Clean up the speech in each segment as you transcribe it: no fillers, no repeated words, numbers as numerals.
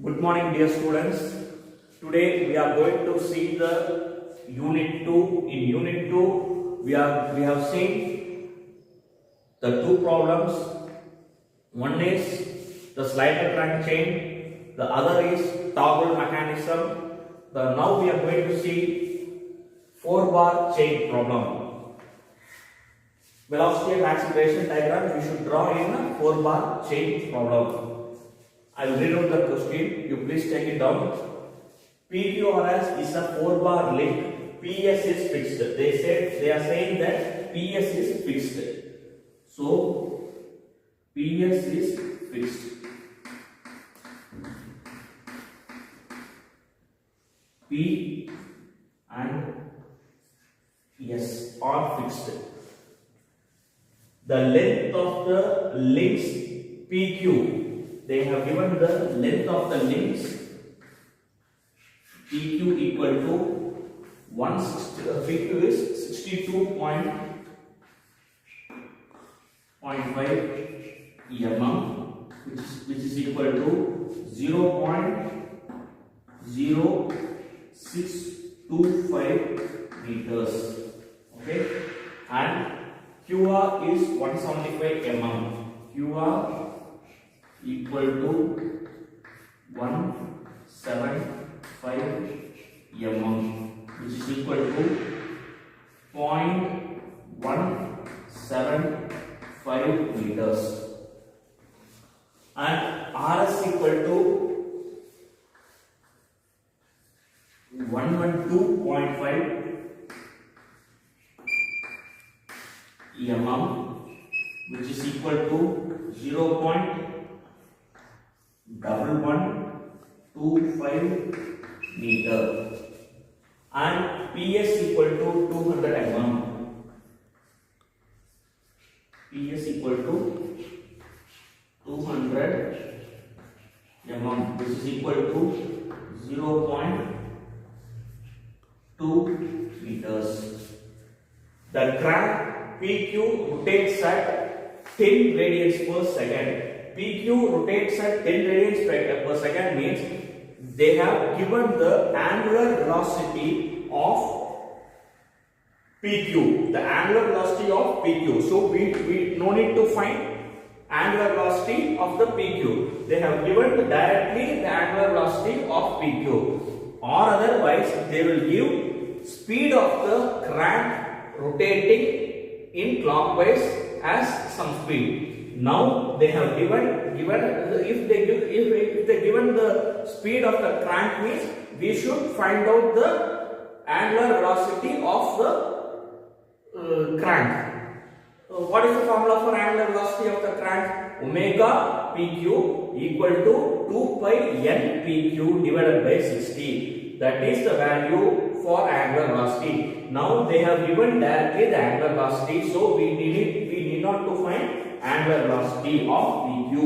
Good morning, dear students. Today we are going to see the Unit 2. In Unit 2, we have seen the two problems. One is the slider crank chain. The other is toggle mechanism. Now we are going to see 4-bar chain problem. Velocity and acceleration diagram we should draw in a 4-bar chain problem. I will read out the question. You please take it down. PQRS is a 4-bar link. PS is fixed. They are saying that PS is fixed. So PS is fixed. P and S are fixed. The length of the links PQ. They have given the length of the links PQ equal to 160. PQ is 62.5 mm, which is equal to 0.0625 meters. Okay, and QR is 175 mm. QR equal to 175 mm, which is equal to 0.175 meters, and RS equal to 112.5 mm, which is equal to 0.1125 meter, and PS equal to 200 mm. PS equal to 200 mm, which is equal to 0.2 meters. The crank PQ rotates at 10 radians per second. PQ rotates at 10 radians per second means they have given the angular velocity of PQ. The angular velocity of PQ. So we no need to find angular velocity of the PQ. They have given directly the angular velocity of PQ. Or otherwise they will give speed of the crank rotating in clockwise as some speed. Now they have given if they given the speed of the crank means we should find out the angular velocity of the crank. What is the formula for angular velocity of the crank? Omega PQ equal to 2 pi n PQ divided by 60. That is the value for angular velocity. Now they have given directly the angular velocity, so we need not to find angular velocity of PQ.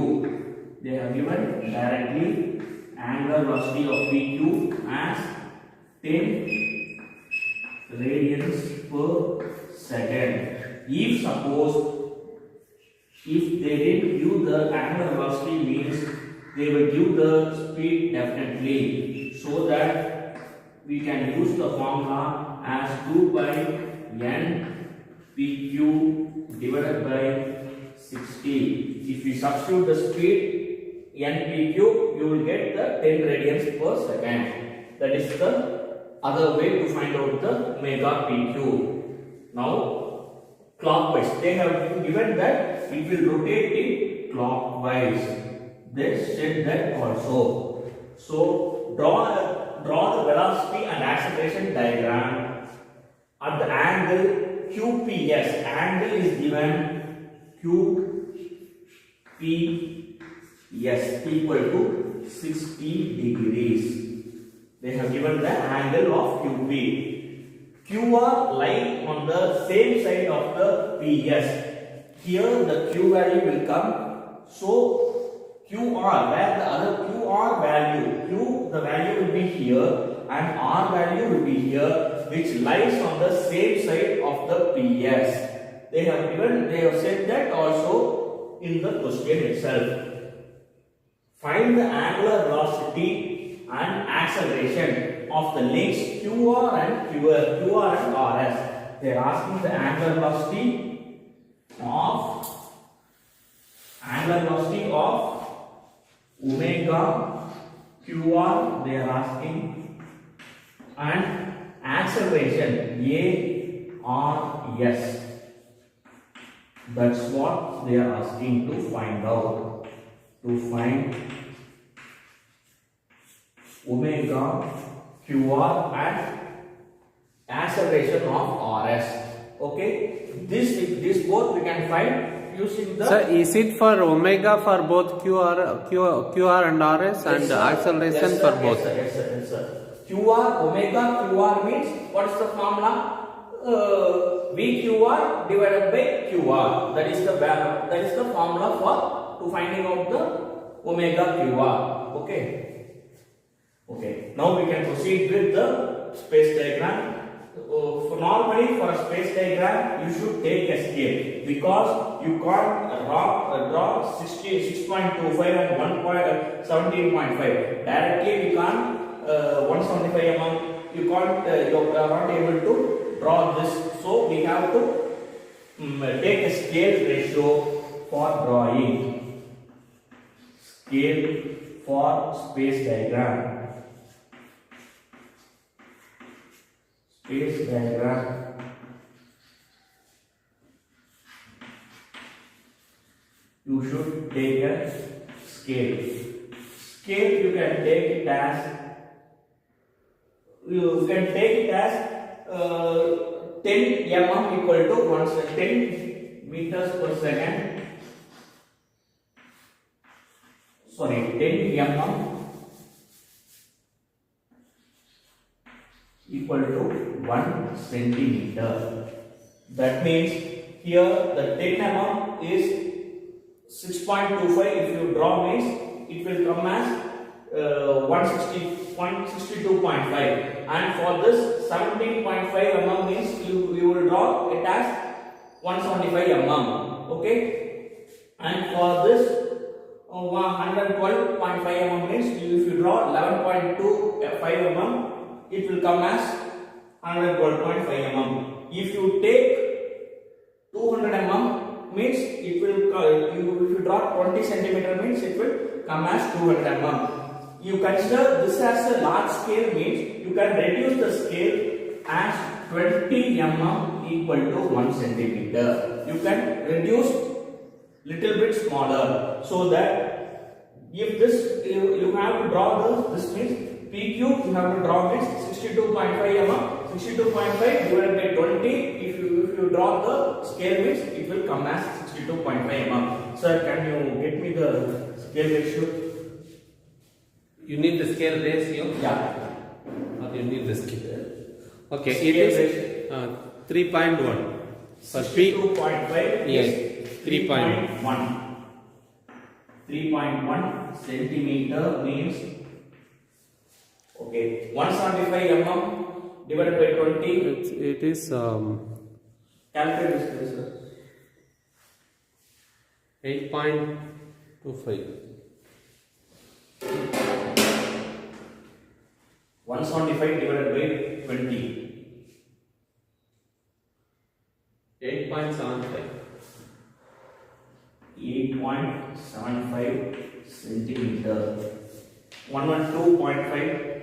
They have given directly angular velocity of PQ as 10 radians per second. If suppose if they didn't give the angular velocity means they will give the speed definitely, so that we can use the formula as 2 by n PQ divided by 60. If we substitute the speed npq, you will get the 10 radians per second. That is the other way to find out the omega pq. Now clockwise, they have given that it will rotate in clockwise. They said that also. So draw the velocity and acceleration diagram at the angle QPS. Angle is given QPS equal to 60 degrees. They have given the angle of QP. QR lying on the same side of the PS. Here the Q value will come. So QR, where the other QR value, Q the value will be here and R value will be here, which lies on the same side of the PS. They have said that also in the question itself. Find find the angular velocity and acceleration of the links QR and RS. They are asking the angular velocity of omega QR, they are asking, and acceleration A or S. That's what they are asking to find out. To find omega QR and acceleration of RS. Okay, this both we can find using the. So is it for omega for both QR and RS, and Yes, acceleration yes, for sir. both? Yes, sir. QR, omega QR means what is the formula? VQR divided by QR. That is the value. That is the formula for to finding out the omega QR. Okay. Now we can proceed with the space diagram. Normally for a space diagram you should take a scale, because you can't draw 6.25 and 17.5 directly. We can't 175 mm. You can't. You are not able to draw this. So we have to take a scale ratio for drawing. Scale for space diagram. Space diagram. You should take a scale. Scale you can take it as 10 mm equal to 10 meters per second. Sorry, 10 mm equal to 1 centimeter. That means here the 10 mm is 6.25. If you draw means it will come as 160.62.5, and for this 17.5 mm means you will draw it as 175 mm. Okay, and for this 112.5 mm means if you draw 11.25 mm, it will come as 112.5 mm. If you take 200 mm means it will if you draw 20 centimeter means it will come as 200 mm. You consider this as a large scale means you can reduce the scale as 20 mm equal to 1 centimeter. You can reduce little bit smaller, so that if this you have to draw this means PQ you have to draw means 62.5 mm. 62.5 divided by 20. If you draw the scale means it will come as 62.5 mm. Sir, can you get me the scale ratio? You need the scale ratio? Yeah. Or you need the scale? Okay, it is 3.1. For P, 62.5 yes, is 3.1. 3.1 centimeter means, okay, 175 mm divided by 20. It is Calculate this, sir. 8.25. 175 divided by 20. 8.75. 8.75 centimeter. 112.5.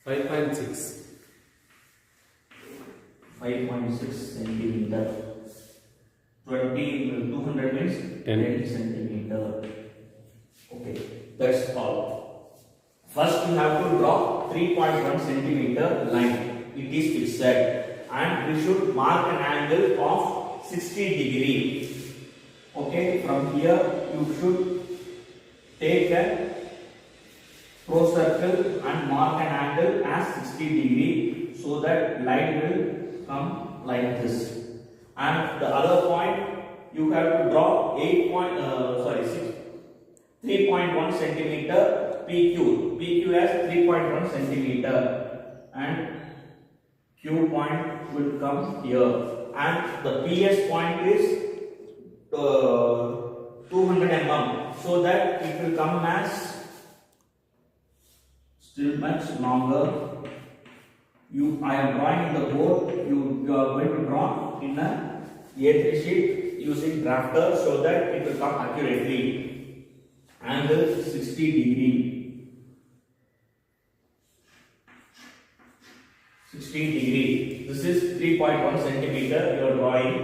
5.6. 5.6 centimeter. 200 means 10 centimeter. Okay, that's all. First, you have to draw 3.1 centimeter line. It is fixed, and we should mark an angle of 60 degree. Okay, from here you should take a pro circle and mark an angle as 60 degree, so that line will come like this. And the other point you have to draw 3.1 centimeter PQ. PQ as 3.1 centimeter, and Q point will come here, and the PS point is 200 mm, so that it will come as still much longer. I am drawing in the board. You are going to draw in a A3 sheet using drafter so that it will come accurately. Angle 60 degree. 60 degree. This is 3.1 centimeter. Your drawing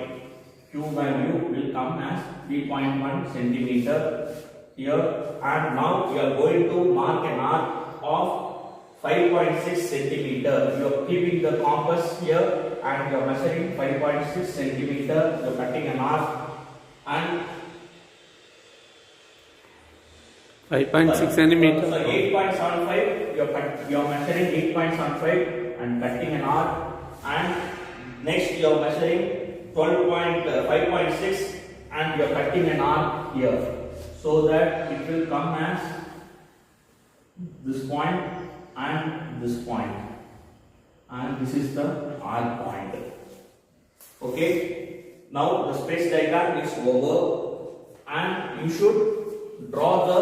Q value will come as 3.1 centimeter here. And now we are going to mark an arc of 5.6 centimeter. You are keeping the compass here and you are measuring 5.6 centimeter. You are cutting an arc and 5.6 centimeter. So 8.75. You are measuring 8.75 and cutting an arc, and next you are measuring 5.6 and you are cutting an arc here, so that it will come as this point and this point, and this is the arc point. Okay, now the space diagram is over, and you should draw the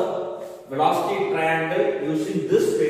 velocity triangle using this space